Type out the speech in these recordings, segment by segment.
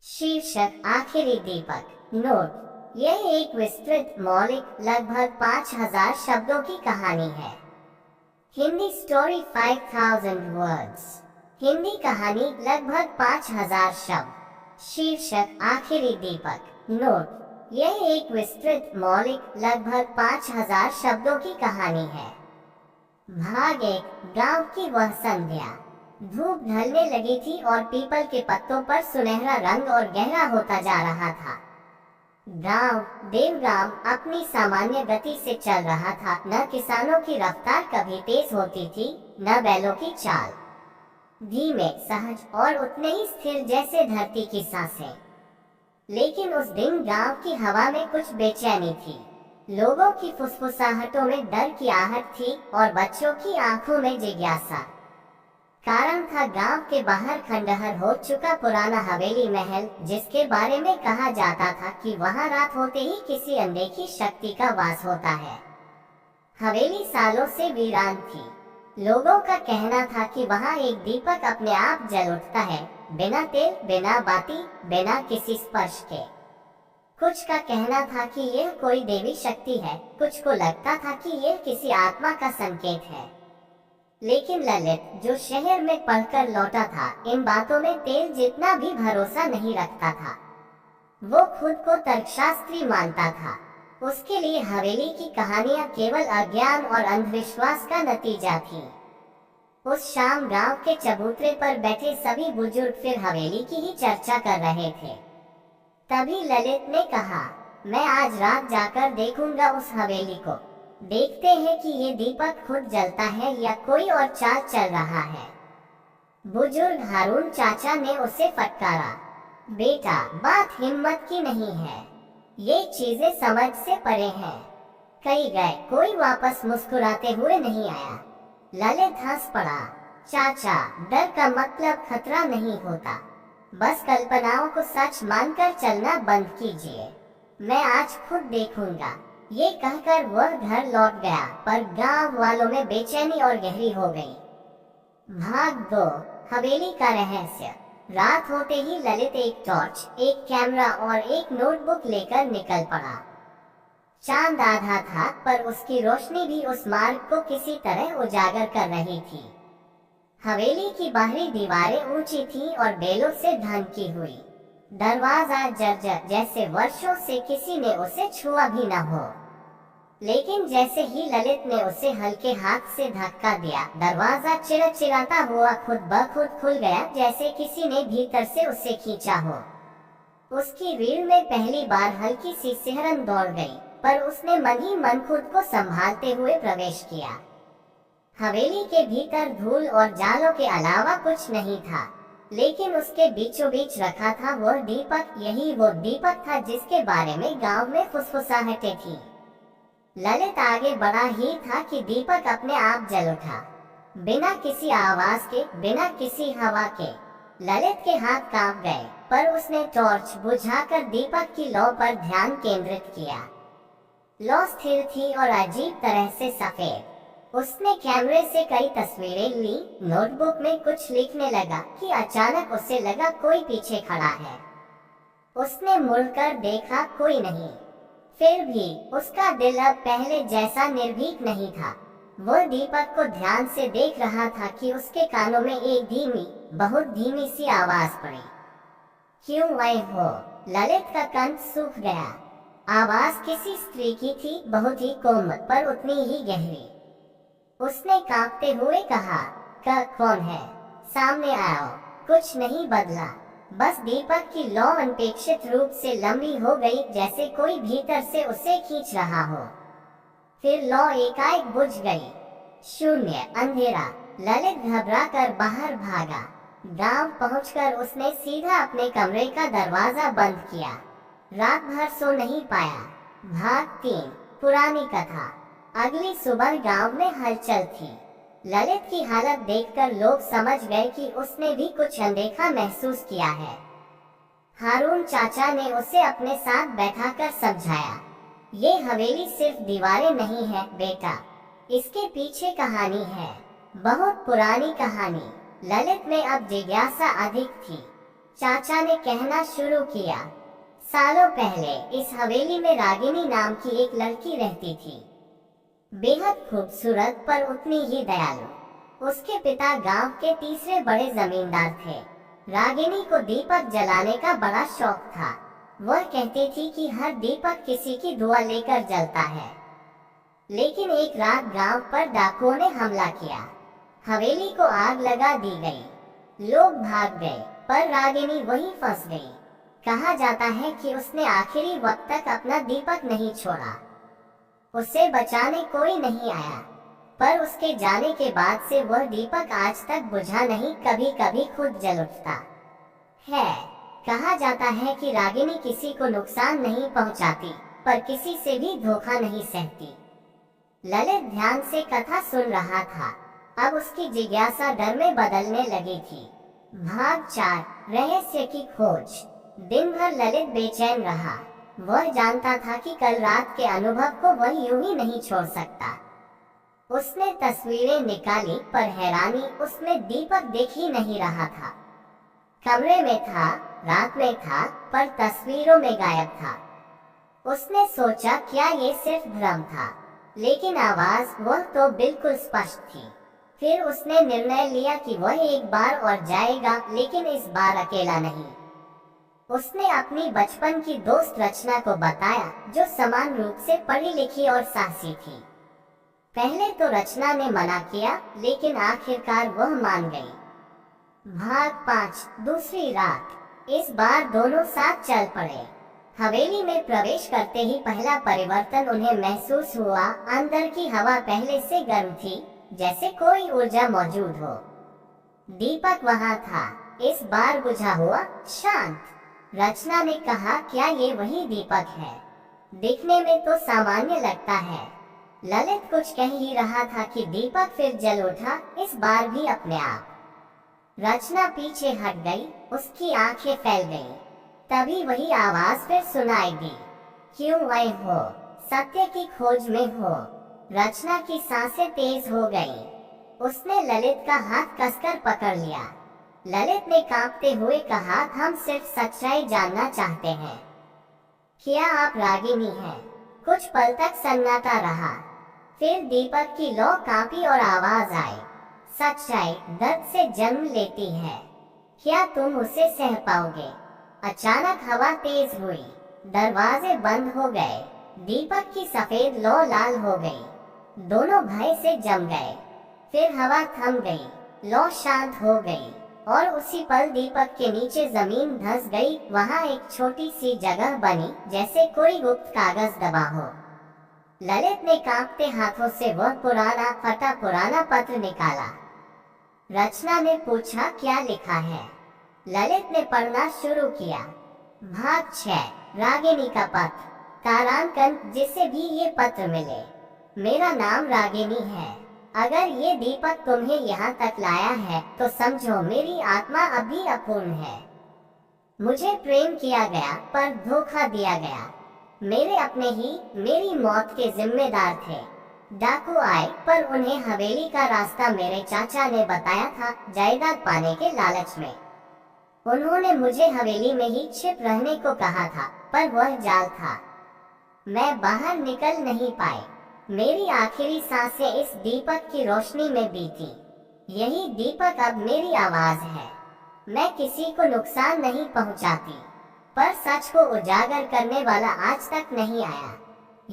शीर्षक आखिरी दीपक। नोट, यह एक विस्तृत मौलिक लगभग 5000 शब्दों की कहानी है। Hindi story 5000 words. हिंदी कहानी लगभग 5000 शब्द। शीर्षक आखिरी दीपक। नोट, यह एक विस्तृत मौलिक लगभग 5000 शब्दों की कहानी है। भाग 1। गांव की वह संध्या। धूप ढलने लगी थी और पीपल के पत्तों पर सुनहरा रंग और गहरा होता जा रहा था। गांव देवगांव अपनी सामान्य गति से चल रहा था। न किसानों की रफ्तार कभी तेज होती थी, न बैलों की चाल। धीमे, सहज और उतने ही स्थिर जैसे धरती की सांसें। लेकिन उस दिन गांव की हवा में कुछ बेचैनी थी। लोगों की फुसफुसाहटों में डर की आहट थी और बच्चों की आंखों में जिज्ञासा। कारण था गांव के बाहर खंडहर हो चुका पुराना हवेली महल, जिसके बारे में कहा जाता था कि वहां रात होते ही किसी अनदेखी शक्ति का वास होता है। हवेली सालों से वीरान थी। लोगों का कहना था कि वहां एक दीपक अपने आप जल उठता है, बिना तेल, बिना बाती, बिना किसी स्पर्श के। कुछ का कहना था कि यह कोई देवी शक्ति है, कुछ को लगता था कि यह किसी आत्मा का संकेत है। लेकिन ललित, जो शहर में पढ़कर लौटा था, इन बातों में तेल जितना भी भरोसा नहीं रखता था। वो खुद को तर्कशास्त्री मानता था। उसके लिए हवेली की कहानियां केवल अज्ञान और अंधविश्वास का नतीजा थी। उस शाम गांव के चबूतरे पर बैठे सभी बुजुर्ग फिर हवेली की ही चर्चा कर रहे थे। तभी ललित ने कहा, मैं आज रात जाकर देखूंगा उस हवेली को। देखते हैं कि ये दीपक खुद जलता है या कोई और चाल चल रहा है। बुजुर्ग हारून चाचा ने उसे फटकारा, बेटा, बात हिम्मत की नहीं है, ये चीजें समझ से परे हैं। कई गए, कोई वापस मुस्कुराते हुए नहीं आया। ललित हंस पड़ा, चाचा, डर का मतलब खतरा नहीं होता, बस कल्पनाओं को सच मानकर चलना बंद कीजिए। मैं आज खुद देखूंगा। ये कहकर वह घर लौट गया, पर गांव वालों में बेचैनी और गहरी हो गई। भाग 2। हवेली का रहस्य। रात होते ही ललित एक टॉर्च, एक कैमरा और एक नोटबुक लेकर निकल पड़ा। चांद आधा था, पर उसकी रोशनी भी उस मार्ग को किसी तरह उजागर कर रही थी। हवेली की बाहरी दीवारें ऊंची थीं और बेलों से ढकी हुई। दरवाजा जर्जर, जैसे वर्षों से किसी ने उसे छुआ भी न हो। लेकिन जैसे ही ललित ने उसे हल्के हाथ से धक्का दिया, दरवाजा चिड़चिड़ाता हुआ खुद ब खुद खुल गया, जैसे किसी ने भीतर से उसे खींचा हो। उसकी रीढ़ में पहली बार हल्की सी सिहरन दौड़ गई, पर उसने मन ही मन खुद को संभालते हुए प्रवेश किया। हवेली के भीतर धूल और जालों के अलावा कुछ नहीं था, लेकिन उसके बीचों बीच रखा था वह दीपक। यही वो दीपक था जिसके बारे में गांव में फुसफुसाहटें थीं। ललित आगे बढ़ा ही था कि दीपक अपने आप जल उठा, बिना किसी आवाज के, बिना किसी हवा के। ललित के हाथ कांप गए, पर उसने टॉर्च बुझाकर दीपक की लौ पर ध्यान केंद्रित किया। लौ स्थिर थी और अजीब तरह से सफेद। उसने कैमरे से कई तस्वीरें ली, नोटबुक में कुछ लिखने लगा कि अचानक उसे लगा कोई पीछे खड़ा है। उसने मुड़कर देखा, कोई नहीं। फिर भी उसका दिल अब पहले जैसा निर्भीक नहीं था। वो दीपक को ध्यान से देख रहा था कि उसके कानों में एक धीमी, बहुत धीमी सी आवाज पड़ी, क्यों आए हो? ललित का कंठ सूख गया। आवाज किसी स्त्री की थी, बहुत ही कोमल, पर उतनी ही गहरी। उसने कांपते हुए कहा, कौन है? सामने आओ। कुछ नहीं बदला, बस दीपक की लौ अनपेक्षित रूप से लंबी हो गई, जैसे कोई भीतर से उसे खींच रहा हो। फिर लौ एकाएक बुझ गई। शून्य, अंधेरा। ललित घबराकर बाहर भागा। गांव पहुंचकर उसने सीधा अपने कमरे का दरवाजा बंद किया। रात भर सो नहीं पाया। भाग 3। पुरानी कथा। अगली सुबह गांव में हलचल थी। ललित की हालत देखकर लोग समझ गए कि उसने भी कुछ अनदेखा महसूस किया है। हारून चाचा ने उसे अपने साथ बैठाकर समझाया, ये हवेली सिर्फ दीवारें नहीं है बेटा, इसके पीछे कहानी है, बहुत पुरानी कहानी। ललित में अब जिज्ञासा अधिक थी। चाचा ने कहना शुरू किया। सालों पहले इस हवेली में रागिनी नाम की एक लड़की रहती थी। बेहद खूबसूरत पर उतनी ही दयालु। उसके पिता गांव के तीसरे बड़े जमींदार थे। रागिनी को दीपक जलाने का बड़ा शौक था। वह कहती थी कि हर दीपक किसी की दुआ लेकर जलता है। लेकिन एक रात गांव पर डाकुओं ने हमला किया। हवेली को आग लगा दी गई। लोग भाग गए, पर रागिनी वहीं फंस गई। कहा जाता है कि उसने आखिरी वक्त तक अपना दीपक नहीं छोड़ा। उसे बचाने कोई नहीं आया, पर उसके जाने के बाद से वह दीपक आज तक बुझा नहीं, कभी कभी खुद जल उठता है। कहा जाता है कि रागिनी किसी को नुकसान नहीं पहुंचाती, पर किसी से भी धोखा नहीं सहती। ललित ध्यान से कथा सुन रहा था। अब उसकी जिज्ञासा डर में बदलने लगी थी। भाग 4, रहस्य की खोज। दिन भर ललित बेचैन रहा। वह जानता था कि कल रात के अनुभव को वह यूं ही नहीं छोड़ सकता। उसने तस्वीरें निकाली, पर हैरानी, उसमें दीपक दिख ही नहीं रहा था। कमरे में था, रात में था, पर तस्वीरों में गायब था। उसने सोचा क्या ये सिर्फ भ्रम था, लेकिन आवाज वह तो बिल्कुल स्पष्ट थी। फिर उसने निर्णय लिया कि वह एक बार और जाएगा, लेकिन इस बार अकेला नहीं। उसने अपनी बचपन की दोस्त रचना को बताया, जो समान रूप से पढ़ी लिखी और साहसी थी। पहले तो रचना ने मना किया, लेकिन आखिरकार वह मान गई। भाग 5, दूसरी रात। इस बार दोनों साथ चल पड़े। हवेली में प्रवेश करते ही पहला परिवर्तन उन्हें महसूस हुआ। अंदर की हवा पहले से गर्म थी, जैसे कोई ऊर्जा मौजूद हो। दीपक वहां था, इस बार बुझा हुआ, शांत। रचना ने कहा, क्या ये वही दीपक है? दिखने में तो सामान्य लगता है। ललित कुछ कह ही रहा था कि दीपक फिर जल उठा, इस बार भी अपने आप। रचना पीछे हट गई, उसकी आंखें फैल गईं। तभी वही आवाज फिर सुनाई दी, क्यों आए हो? सत्य की खोज में हो? रचना की सांसें तेज हो गईं। उसने ललित का हाथ कसकर पकड़ लिया। ललित ने कांपते हुए कहा, हम सिर्फ सच्चाई जानना चाहते हैं। क्या आप रागिनी हैं? कुछ पल तक सन्नाटा रहा। फिर दीपक की लौ कांपी और आवाज आई, सच्चाई दर्द से जन्म लेती है। क्या तुम उसे सह पाओगे? अचानक हवा तेज हुई, दरवाजे बंद हो गए। दीपक की सफेद लौ लाल हो गई। दोनों भय से जम गए। फिर हवा थम गई, लौ शांत हो गई, और उसी पल दीपक के नीचे जमीन धंस गई। वहां एक छोटी सी जगह बनी, जैसे कोई गुप्त कागज दबा हो। ललित ने कांपते हाथों से वह पुराना फटा पुराना पत्र निकाला। रचना ने पूछा, क्या लिखा है? ललित ने पढ़ना शुरू किया। भाग 6, रागिनी का पत्र। तारांकन, जिसे भी ये पत्र मिले, मेरा नाम रागिनी है। अगर ये दीपक तुम्हें यहाँ तक लाया है, तो समझो मेरी आत्मा अभी अपूर्ण है। मुझे प्रेम किया गया, पर धोखा दिया गया। मेरे अपने ही मेरी मौत के जिम्मेदार थे। डाकू आए, पर उन्हें हवेली का रास्ता मेरे चाचा ने बताया था, जायदाद पाने के लालच में। उन्होंने मुझे हवेली में ही छिप रहने को कहा था, पर वह जाल था। मैं बाहर निकल नहीं पाई। मेरी आखिरी सांसें इस दीपक की रोशनी में बीती। यही दीपक अब मेरी आवाज है। मैं किसी को नुकसान नहीं पहुंचाती, पर सच को उजागर करने वाला आज तक नहीं आया।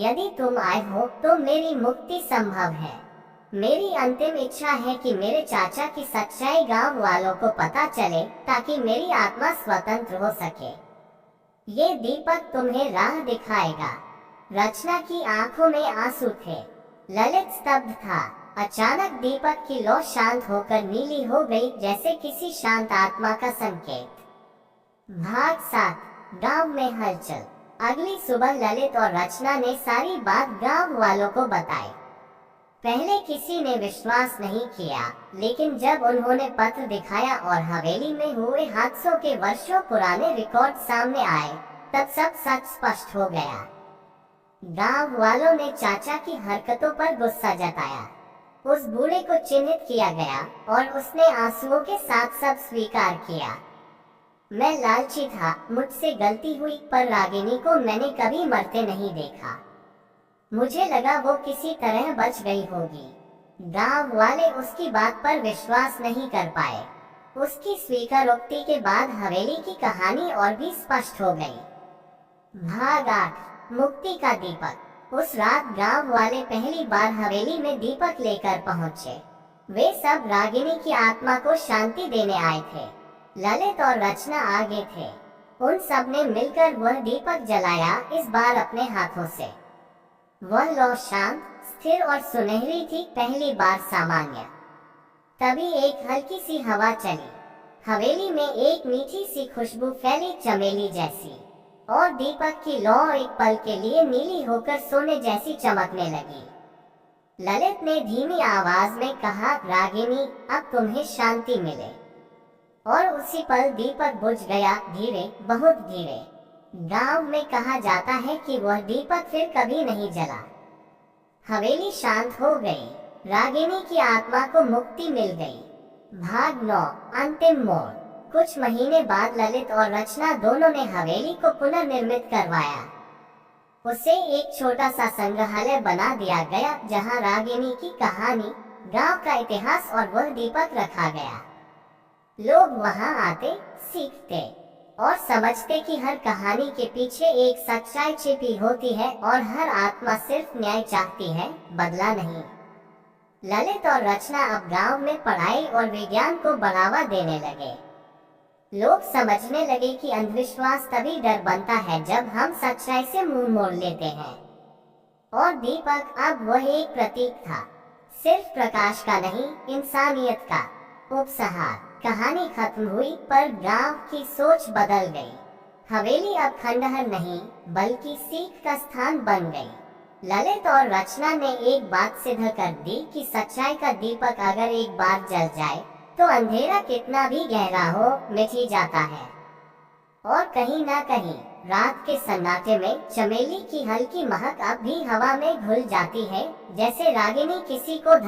यदि तुम आए हो, तो मेरी मुक्ति संभव है। मेरी अंतिम इच्छा है कि मेरे चाचा की सच्चाई गांव वालों को पता चले, ताकि मेरी आत्मा स्वतंत्र हो सके। ये दीपक तुम्हें राह दिखाएगा। रचना की आंखों में आंसू थे। ललित स्तब्ध था। अचानक दीपक की लौ शांत होकर नीली हो गई, जैसे किसी शांत आत्मा का संकेत। भाग 7, गांव में हलचल। अगली सुबह ललित और रचना ने सारी बात गांव वालों को बताई। पहले किसी ने विश्वास नहीं किया, लेकिन जब उन्होंने पत्र दिखाया और हवेली में हुए हादसों के वर्षों पुराने रिकॉर्ड सामने आए, तब सब सच स्पष्ट हो गया। गांव वालों ने चाचा की हरकतों पर गुस्सा जताया। उस बूढ़े को चिन्हित किया गया और उसने आंसुओं के साथ सब स्वीकार किया। मैं लालची था, मुझसे गलती हुई, पर रागिनी को मैंने कभी मरते नहीं देखा। मुझे लगा वो किसी तरह बच गई होगी। गांव वाले उसकी बात पर विश्वास नहीं कर पाए। उसकी स्वीकारोक्ति के बाद हवेली की कहानी और भी स्पष्ट हो गई। भाग 8, मुक्ति का दीपक। उस रात गांव वाले पहली बार हवेली में दीपक लेकर पहुंचे। वे सब रागिनी की आत्मा को शांति देने आए थे। ललित और रचना आगे थे। उन सब ने मिलकर वह दीपक जलाया, इस बार अपने हाथों से। वह लौ शांत, स्थिर और सुनहरी थी, पहली बार सामान्य। तभी एक हल्की सी हवा चली। हवेली में एक मीठी सी खुशबू फैली, चमेली जैसी, और दीपक की लौ एक पल के लिए नीली होकर सोने जैसी चमकने लगी। ललित ने धीमी आवाज में कहा, रागिनी, अब तुम्हें शांति मिले। और उसी पल दीपक बुझ गया, धीरे, बहुत धीरे। गांव में कहा जाता है कि वह दीपक फिर कभी नहीं जला। हवेली शांत हो गई। रागिनी की आत्मा को मुक्ति मिल गई। भाग 9, अंतिम मोड़। कुछ महीने बाद ललित और रचना दोनों ने हवेली को पुनर्निर्मित करवाया। उसे एक छोटा सा संग्रहालय बना दिया गया, जहां रागिनी की कहानी, गांव का इतिहास और वह दीपक रखा गया। लोग वहां आते, सीखते और समझते कि हर कहानी के पीछे एक सच्चाई छिपी होती है और हर आत्मा सिर्फ न्याय चाहती है, बदला नहीं। ललित और रचना अब गांव में पढ़ाई और विज्ञान को बढ़ावा देने लगे। लोग समझने लगे कि अंधविश्वास तभी डर बनता है जब हम सच्चाई से मुंह मोड़ लेते हैं। और दीपक अब वह एक प्रतीक था, सिर्फ प्रकाश का नहीं, इंसानियत का उपहार। कहानी खत्म हुई, पर गांव की सोच बदल गई। हवेली अब खंडहर नहीं, बल्कि सीख का स्थान बन गई। ललित और रचना ने एक बात सिद्ध कर दी कि सच्चाई का दीपक अगर एक बार जल जाए तो अंधेरा कितना भी गहरा हो, मिट ही जाता है। और कहीं ना कहीं रात के सन्नाटे में चमेली की हल्की महक अब भी हवा में घुल जाती है, जैसे रागिनी किसी को